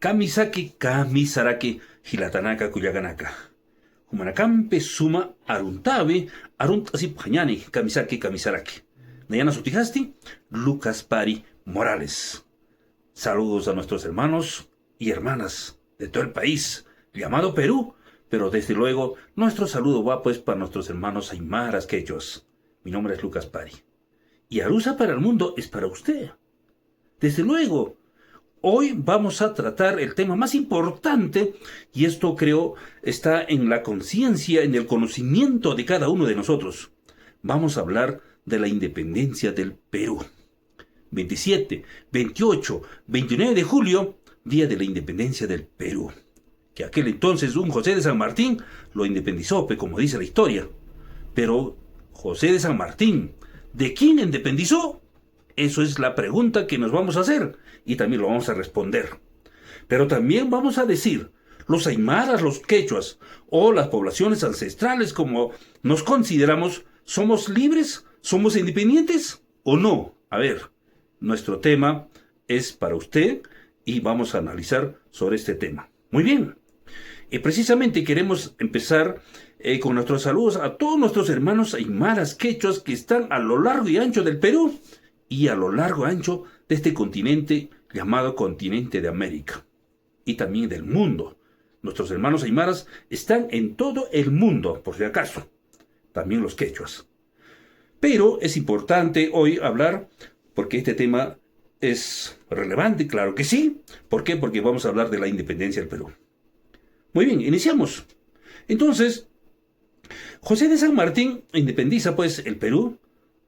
Kamisaki kamisaraki hilatanaka kuyaganaka. Humanakampe suma aruntabe así pañani kamisaki kamisaraki. Nayana Sutijasti, Lucas Pari Morales. Saludos a nuestros hermanos y hermanas de todo el país, llamado Perú, pero desde luego nuestro saludo va pues para nuestros hermanos aymaras quechuas. Mi nombre es Lucas Pari. Y Arusa para el mundo es para usted. Desde luego, hoy vamos a tratar el tema más importante, y esto creo está en la conciencia, en el conocimiento de cada uno de nosotros. Vamos a hablar de la independencia del Perú. 27, 28, 29 de julio, día de la independencia del Perú. Que aquel entonces un José de San Martín lo independizó, como dice la historia. Pero José de San Martín, ¿de quién independizó? Eso es la pregunta que nos vamos a hacer y también lo vamos a responder. Pero también vamos a decir, los aymaras, los quechuas o las poblaciones ancestrales como nos consideramos, ¿somos libres? ¿Somos independientes o no? A ver, nuestro tema es para usted y vamos a analizar sobre este tema. Muy bien. Precisamente queremos empezar con nuestros saludos a todos nuestros hermanos aymaras quechuas que están a lo largo y ancho del Perú y a lo largo y ancho de este continente llamado continente de América y también del mundo. Nuestros hermanos aymaras están en todo el mundo, por si acaso, también los quechuas. Pero es importante hoy hablar, porque este tema es relevante, claro que sí. ¿Por qué? Porque vamos a hablar de la independencia del Perú. Muy bien, iniciamos. Entonces, José de San Martín independiza pues el Perú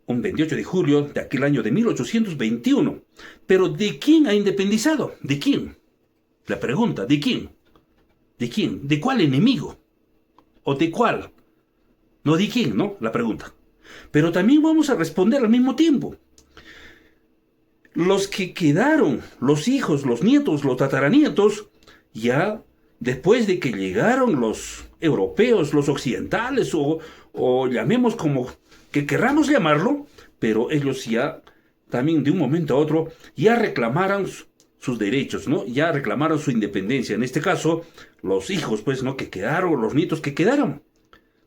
un 28 de julio de aquel año de 1821. Pero ¿de quién ha independizado? ¿De quién? La pregunta, ¿de quién? ¿De quién? ¿De cuál enemigo? ¿O de cuál? No, ¿de quién? ¿No? La pregunta. Pero también vamos a responder al mismo tiempo. Los que quedaron, los hijos, los nietos, los tataranietos, ya después de que llegaron los europeos, los occidentales, o llamemos como que querramos llamarlo, pero ellos ya también de un momento a otro ya reclamaron sus derechos, ¿no? Ya reclamaron su independencia. En este caso, los hijos, pues, ¿no? Que quedaron, los nietos que quedaron.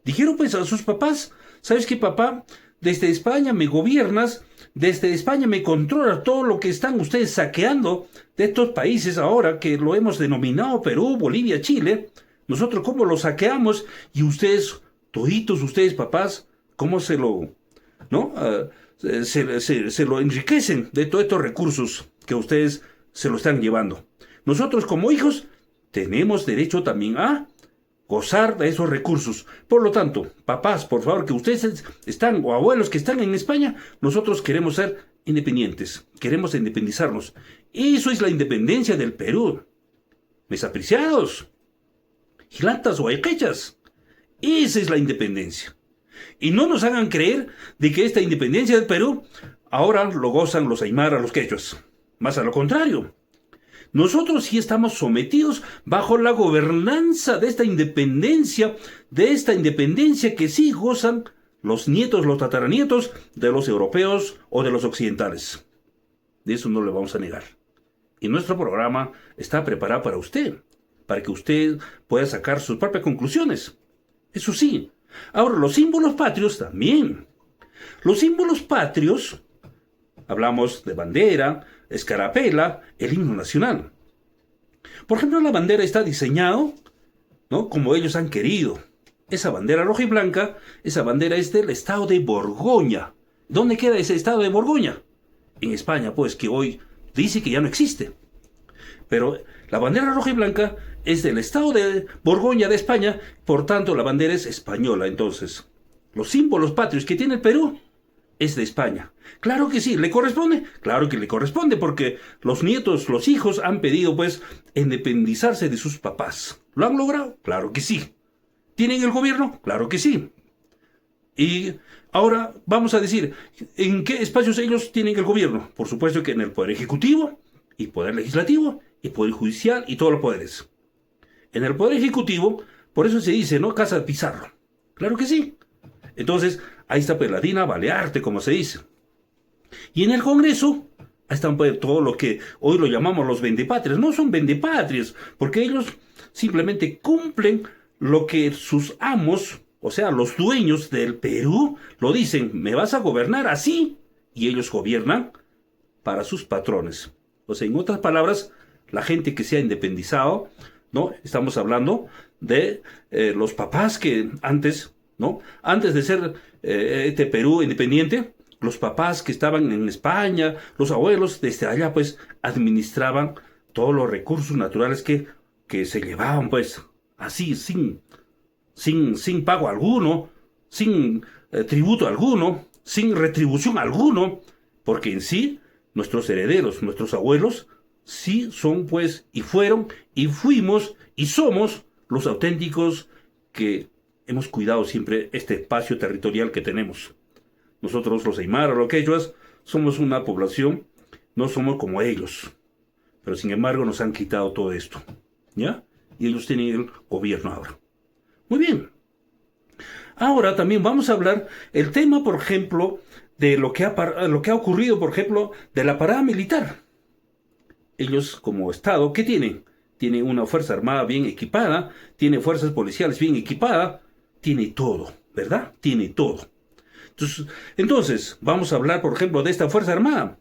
Dijeron, pues, a sus papás, ¿sabes qué, papá? Desde España me gobiernas, desde España me controla todo lo que están ustedes saqueando de estos países ahora que lo hemos denominado Perú, Bolivia, Chile. Nosotros cómo lo saqueamos y ustedes, toditos ustedes, papás, cómo se lo, ¿no? Se lo enriquecen de todos estos recursos que ustedes se lo están llevando. Nosotros como hijos tenemos derecho también a gozar de esos recursos. Por lo tanto, papás, por favor, que ustedes están, o abuelos que están en España, nosotros queremos ser independientes, queremos independizarnos. Eso es la independencia del Perú. Mis apreciados, gilantas o ayquechas, esa es la independencia. Y no nos hagan creer de que esta independencia del Perú ahora lo gozan los aymaras, los quechuas. Más a lo contrario. Nosotros sí estamos sometidos bajo la gobernanza de esta independencia que sí gozan los nietos, los tataranietos de los europeos o de los occidentales. De eso no le vamos a negar. Y nuestro programa está preparado para que usted pueda sacar sus propias conclusiones. Eso sí. Ahora, los símbolos patrios también. Los símbolos patrios, hablamos de bandera, escarapela, el himno nacional. Por ejemplo, la bandera está diseñado, ¿no? Como ellos han querido. Esa bandera roja y blanca, esa bandera es del estado de Borgoña. ¿Dónde queda ese estado de Borgoña? En España, pues, que hoy dice que ya no existe. Pero la bandera roja y blanca es del estado de Borgoña de España, por tanto la bandera es española. Entonces, los símbolos patrios que tiene el Perú es de España. Claro que sí, ¿le corresponde? Claro que le corresponde, porque los nietos, los hijos han pedido, pues, independizarse de sus papás. ¿Lo han logrado? Claro que sí. ¿Tienen el gobierno? Claro que sí. Y ahora vamos a decir, ¿en qué espacios ellos tienen el gobierno? Por supuesto que en el Poder Ejecutivo, y Poder Legislativo, y Poder Judicial, y todos los poderes. En el Poder Ejecutivo, por eso se dice, ¿no? Casa de Pizarro. Claro que sí. Entonces, ahí está pues la Dina Balearte, como se dice. Y en el Congreso, Ahí están pues, todo lo que hoy lo llamamos los vendepatrias. No son vendepatrias, porque ellos simplemente cumplen lo que sus amos, o sea, los dueños del Perú, lo dicen, me vas a gobernar así, y ellos gobiernan para sus patrones. O sea, en otras palabras, la gente que se ha independizado, ¿no? Estamos hablando de los papás que antes, ¿no? Antes de ser este Perú independiente, los papás que estaban en España, los abuelos desde allá, pues, administraban todos los recursos naturales que se llevaban, pues, así, sin pago alguno, sin tributo alguno, sin retribución alguno, porque en sí, nuestros herederos, nuestros abuelos, sí son, pues, y fueron, y fuimos, y somos los auténticos que hemos cuidado siempre este espacio territorial que tenemos. Nosotros, los aymaras, los quechuas, somos una población, no somos como ellos. Pero sin embargo nos han quitado todo esto, ¿ya? Y ellos tienen el gobierno ahora. Muy bien. Ahora también vamos a hablar el tema, por ejemplo, de lo que ha ocurrido, por ejemplo, de la parada militar. Ellos como Estado, ¿qué tienen? Tienen una fuerza armada bien equipada, tiene fuerzas policiales bien equipadas, tiene todo, ¿verdad? Tiene todo. Entonces, vamos a hablar, por ejemplo, de esta Fuerza Armada,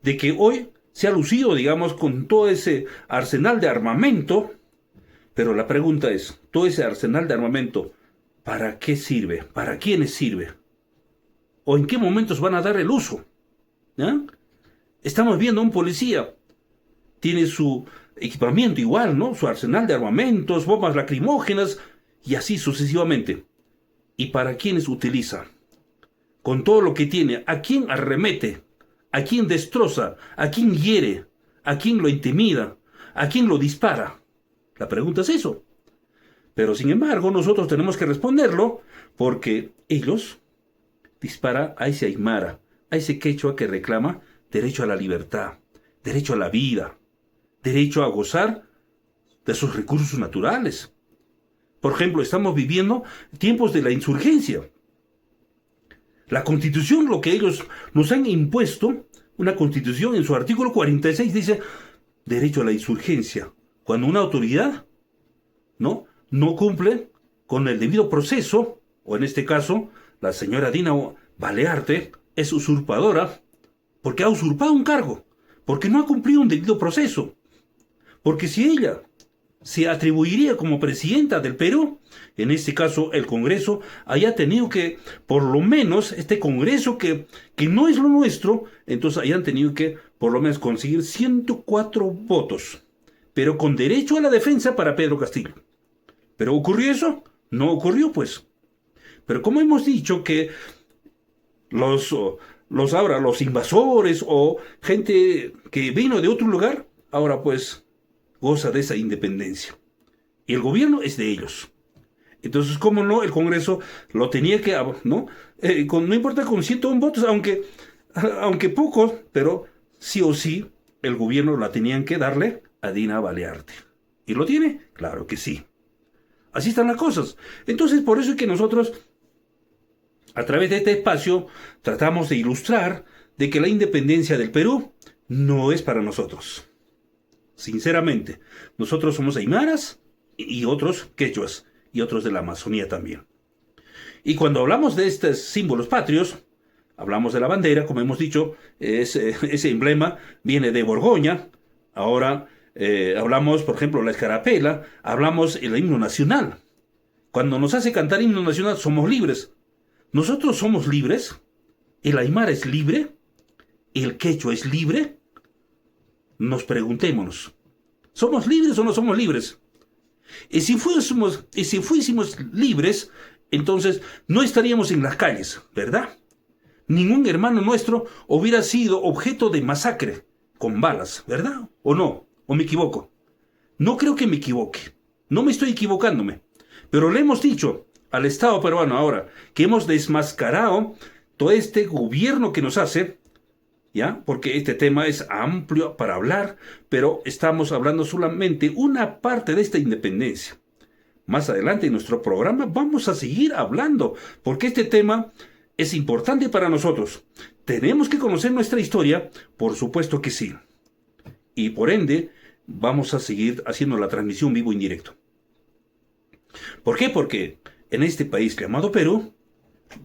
de que hoy se ha lucido, digamos, con todo ese arsenal de armamento, pero la pregunta es, todo ese arsenal de armamento, ¿para qué sirve? ¿Para quiénes sirve? ¿O en qué momentos van a dar el uso? ¿Ya? Estamos viendo a un policía, tiene su equipamiento igual, ¿no? Su arsenal de armamentos, bombas lacrimógenas, y así sucesivamente. ¿Y para quiénes utiliza? Con todo lo que tiene, ¿a quién arremete? ¿A quién destroza? ¿A quién hiere? ¿A quién lo intimida? ¿A quién lo dispara? La pregunta es eso. Pero sin embargo, nosotros tenemos que responderlo porque ellos disparan a ese aymara, a ese quechua que reclama derecho a la libertad, derecho a la vida, derecho a gozar de sus recursos naturales. Por ejemplo, estamos viviendo tiempos de la insurgencia. La Constitución, lo que ellos nos han impuesto, una Constitución en su artículo 46 dice derecho a la insurgencia. Cuando una autoridad no cumple con el debido proceso, o en este caso, la señora Dina Balearte es usurpadora porque ha usurpado un cargo, porque no ha cumplido un debido proceso. Porque si ella se atribuiría como presidenta del Perú, en este caso el Congreso, haya tenido que, por lo menos, este Congreso que no es lo nuestro, entonces hayan tenido que, por lo menos, conseguir 104 votos, pero con derecho a la defensa para Pedro Castillo. ¿Pero ocurrió eso? No ocurrió, pues. Pero como hemos dicho que los invasores o gente que vino de otro lugar, ahora pues goza de esa independencia. Y el gobierno es de ellos. Entonces, ¿cómo no? El Congreso lo tenía que, ¿no? No importa con 101 votos, aunque pocos, pero sí o sí, el gobierno la tenían que darle a Dina Balearte. ¿Y lo tiene? Claro que sí. Así están las cosas. Entonces, por eso es que nosotros, a través de este espacio, tratamos de ilustrar de que la independencia del Perú no es para nosotros. Sinceramente, nosotros somos aymaras y otros quechuas y otros de la Amazonía también. Y cuando hablamos de estos símbolos patrios, hablamos de la bandera, como hemos dicho, ese emblema viene de Borgoña. Ahora hablamos, por ejemplo, la escarapela, hablamos el himno nacional. Cuando nos hace cantar himno nacional, somos libres. ¿Nosotros somos libres? ¿El aymara es libre? ¿El quechua es libre? Nos preguntémonos, ¿somos libres o no somos libres? Y si fuésemos libres, entonces no estaríamos en las calles, ¿verdad? Ningún hermano nuestro hubiera sido objeto de masacre con balas, ¿verdad? ¿O no? ¿O me equivoco? No creo que me equivoque. No me estoy equivocándome. Pero le hemos dicho al Estado peruano ahora que hemos desmascarado todo este gobierno que nos hace, ¿ya? Porque este tema es amplio para hablar, pero estamos hablando solamente una parte de esta independencia. Más adelante en nuestro programa vamos a seguir hablando, porque este tema ¿Es importante para nosotros? ¿Tenemos que conocer nuestra historia? Por supuesto que sí. Y por ende, vamos a seguir haciendo la transmisión vivo en directo. ¿Por qué? Porque en este país llamado Perú,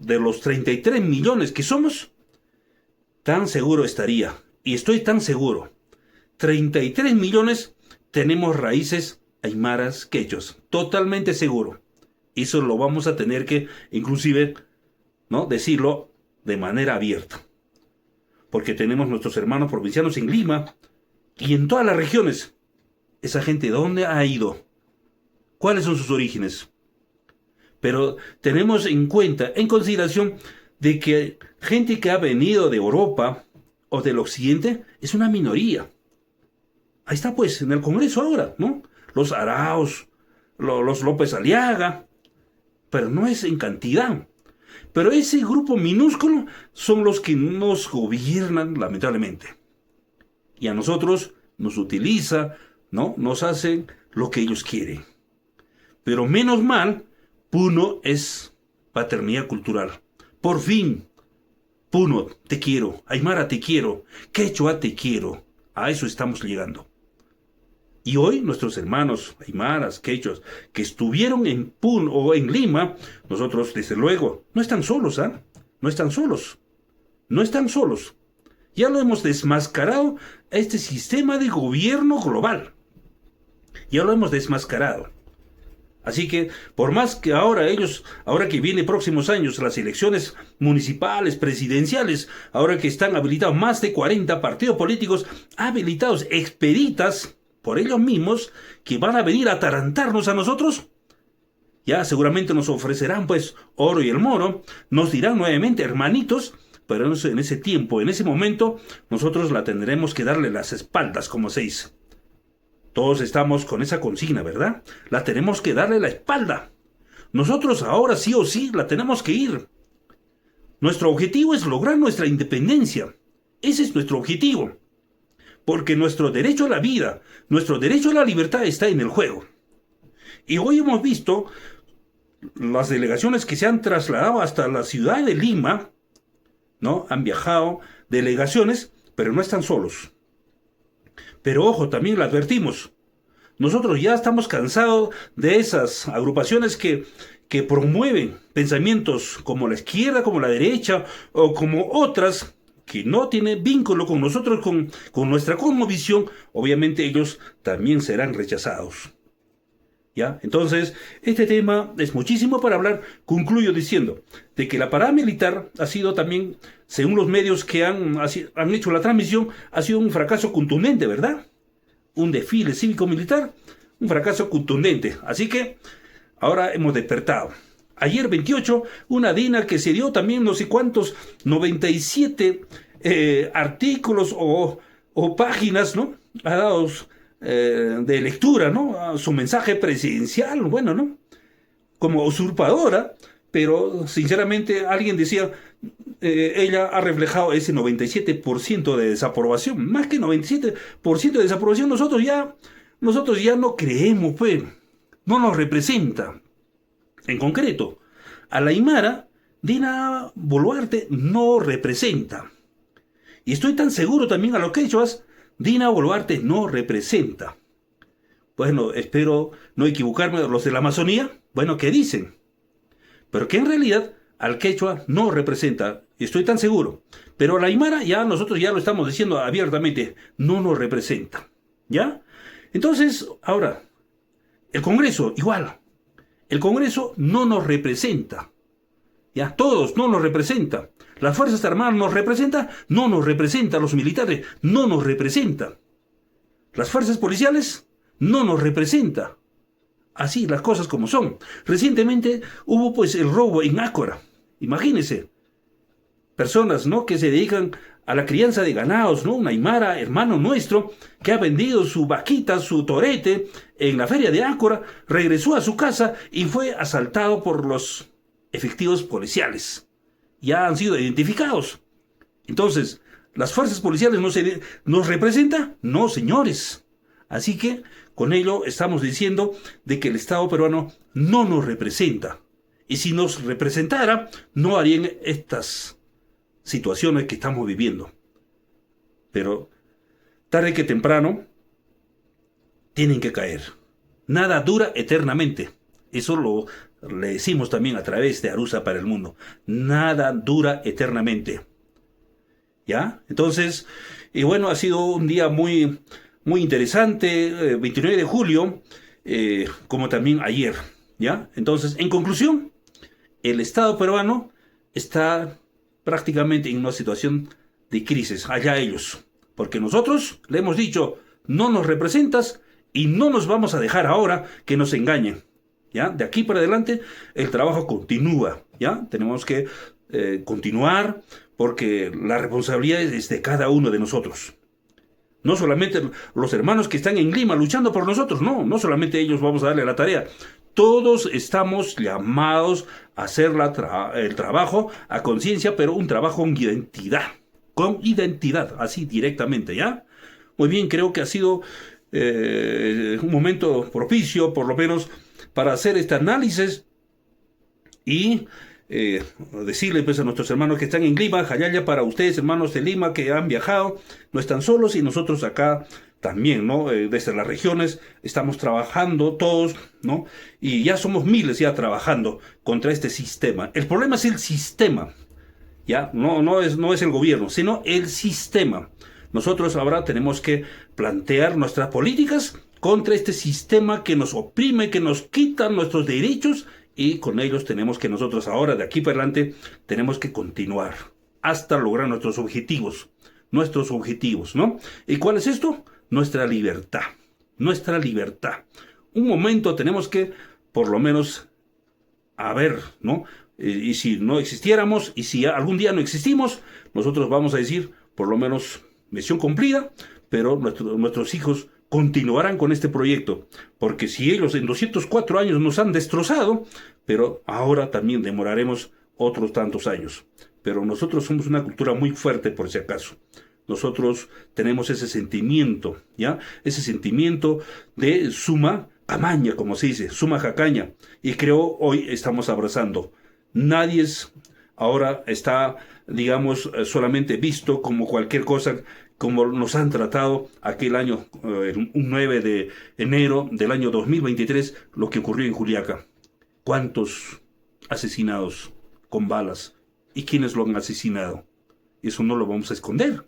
de los 33 millones que somos, tan seguro estaría, y estoy tan seguro, 33 millones tenemos raíces aymaras, quechuas, totalmente seguro. Eso lo vamos a tener que, inclusive, ¿no?, decirlo de manera abierta. Porque tenemos nuestros hermanos provincianos en Lima y en todas las regiones. ¿Esa gente dónde ha ido? ¿Cuáles son sus orígenes? Pero tenemos en cuenta, en consideración, de que gente que ha venido de Europa o del Occidente es una minoría. Ahí está pues, en el Congreso ahora, ¿no? Los Arauz, los López Aliaga, pero no es en cantidad. Pero ese grupo minúsculo son los que nos gobiernan, lamentablemente. Y a nosotros nos utiliza, ¿no? Nos hacen lo que ellos quieren. Pero menos mal, Puno es paternidad cultural. Por fin, Puno, te quiero. Aymara, te quiero. Quechua, te quiero. A eso estamos llegando. Y hoy nuestros hermanos aymaras, quechuas, que estuvieron en Puno o en Lima, nosotros, desde luego, no están solos, ¿ah? No están solos. No están solos. Ya lo hemos desmascarado a este sistema de gobierno global. Ya lo hemos desmascarado. Así que, por más que ahora que vienen próximos años las elecciones municipales, presidenciales, ahora que están habilitados más de 40 partidos políticos, habilitados, expeditas por ellos mismos, que van a venir a atarantarnos a nosotros, ya seguramente nos ofrecerán pues oro y el moro, nos dirán nuevamente hermanitos, pero en ese tiempo, en ese momento, nosotros la tendremos que darle las espaldas, como se dice. Todos estamos con esa consigna, ¿verdad? La tenemos que darle la espalda. Nosotros ahora sí o sí la tenemos que ir. Nuestro objetivo es lograr nuestra independencia. Ese es nuestro objetivo. Porque nuestro derecho a la vida, nuestro derecho a la libertad está en el juego. Y hoy hemos visto las delegaciones que se han trasladado hasta la ciudad de Lima, ¿no? Han viajado delegaciones, pero no están solos. Pero ojo, también lo advertimos. Nosotros ya estamos cansados de esas agrupaciones que promueven pensamientos como la izquierda, como la derecha, o como otras que no tienen vínculo con nosotros, con nuestra cosmovisión. Obviamente ellos también serán rechazados. ¿Ya? Entonces, este tema es muchísimo para hablar. Concluyo diciendo de que la parada militar ha sido también, según los medios que han hecho la transmisión, ha sido un fracaso contundente, ¿verdad? Un desfile cívico-militar, un fracaso contundente. Así que ahora hemos despertado. Ayer 28, una DINA que se dio también no sé cuántos, 97 artículos o páginas, ¿no? Ha dado de lectura, ¿no? A su mensaje presidencial, bueno, ¿no? Como usurpadora, pero sinceramente alguien decía, ella ha reflejado ese 97% de desaprobación, más que 97% de desaprobación, nosotros ya no creemos, pues, no nos representa. En concreto, a la aymara, Dina Boluarte no representa. Y estoy tan seguro también a los quechuas, Dina Boluarte no representa. Bueno, espero no equivocarme. Los de la Amazonía, bueno, ¿qué dicen? Pero que en realidad al quechua no representa, estoy tan seguro. Pero a la aymara nosotros ya lo estamos diciendo abiertamente, no nos representa. ¿Ya? Entonces, ahora, el Congreso, igual. El Congreso no nos representa. ¿Ya? Todos no nos representa. Las Fuerzas Armadas nos representan, no nos representa. Los militares no nos representan. Las fuerzas policiales no nos representan. Así las cosas como son. Recientemente hubo pues el robo en Ácora. Imagínense. Personas, ¿no?, que se dedican a la crianza de ganados, ¿no? Un aymara, hermano nuestro, que ha vendido su vaquita, su torete en la feria de Ácora, regresó a su casa y fue asaltado por los efectivos policiales. Ya han sido identificados. Entonces, ¿las fuerzas policiales nos representan? No, señores. Así que, con ello estamos diciendo de que el Estado peruano no nos representa. Y si nos representara, no harían estas situaciones que estamos viviendo. Pero tarde que temprano tienen que caer. Nada dura eternamente. Eso le decimos también a través de Arusa para el Mundo. Nada dura eternamente. ¿Ya? Entonces, y bueno, ha sido un día muy, muy interesante, 29 de julio, como también ayer. ¿Ya? Entonces, en conclusión, el Estado peruano está prácticamente en una situación de crisis. Allá ellos. Porque nosotros le hemos dicho, no nos representas y no nos vamos a dejar ahora que nos engañen. ¿Ya? De aquí para adelante el trabajo continúa. ¿Ya? Tenemos que continuar porque la responsabilidad es de cada uno de nosotros. No solamente los hermanos que están en Lima luchando por nosotros, no solamente ellos vamos a darle la tarea. Todos estamos llamados a hacer el trabajo a conciencia, pero un trabajo con identidad, así directamente, ¿ya? Muy bien, creo que ha sido un momento propicio, por lo menos, para hacer este análisis y decirle pues, a nuestros hermanos que están en Lima, Jayaya, para ustedes, hermanos de Lima que han viajado, no están solos y nosotros acá también, ¿no? Desde las regiones estamos trabajando todos, ¿no? Y ya somos miles ya trabajando contra este sistema. El problema es el sistema, ¿ya? No es el gobierno, sino el sistema. Nosotros ahora tenemos que plantear nuestras políticas contra este sistema que nos oprime, que nos quita nuestros derechos y con ellos tenemos que nosotros ahora, de aquí para adelante, tenemos que continuar hasta lograr nuestros objetivos, ¿no? ¿Y cuál es esto? Nuestra libertad. Un momento tenemos que, por lo menos, a ver, ¿no? Y si no existiéramos, y si algún día no existimos, nosotros vamos a decir, por lo menos, misión cumplida, pero nuestros hijos continuarán con este proyecto, porque si ellos en 204 años nos han destrozado, pero ahora también demoraremos otros tantos años. Pero nosotros somos una cultura muy fuerte, por si acaso. Nosotros tenemos ese sentimiento, ¿ya? Ese sentimiento de suma camaña, como se dice, suma jacaña. Y creo hoy estamos abrazando. Nadie ahora está, digamos, solamente visto como cualquier cosa, como nos han tratado aquel año, un 9 de enero del año 2023, lo que ocurrió en Juliaca. ¿Cuántos asesinados con balas? ¿Y quiénes lo han asesinado? Eso no lo vamos a esconder.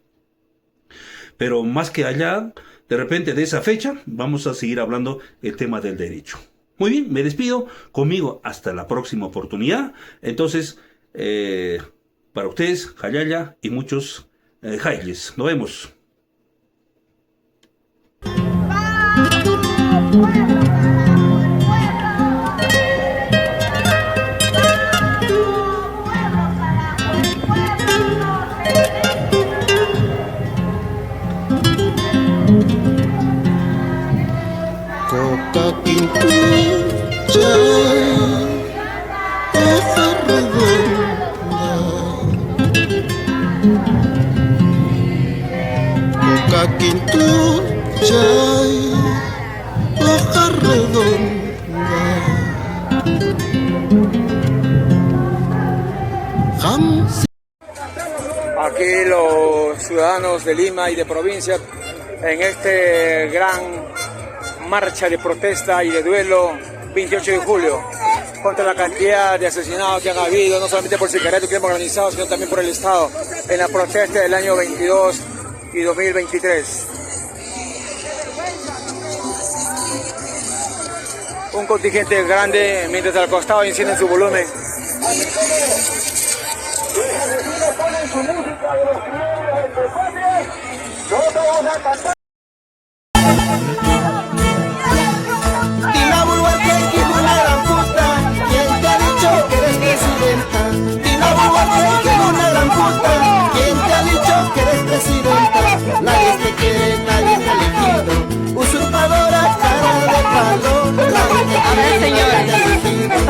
Pero más que allá, de repente de esa fecha, vamos a seguir hablando el tema del derecho. Muy bien, me despido conmigo hasta la próxima oportunidad. Entonces, para ustedes, Jayaya y muchos Jailes. Nos vemos. Aquí los ciudadanos de Lima y de provincia en este gran marcha de protesta y de duelo 28 de julio contra la cantidad de asesinados que han habido, no solamente por sicariato que hemos organizado, sino también por el Estado en la protesta del año 22 y 2023. Un contingente grande, mientras al costado encienden su volumen. Ponen su música de los criollos de patria, nosotros vamos a cantar.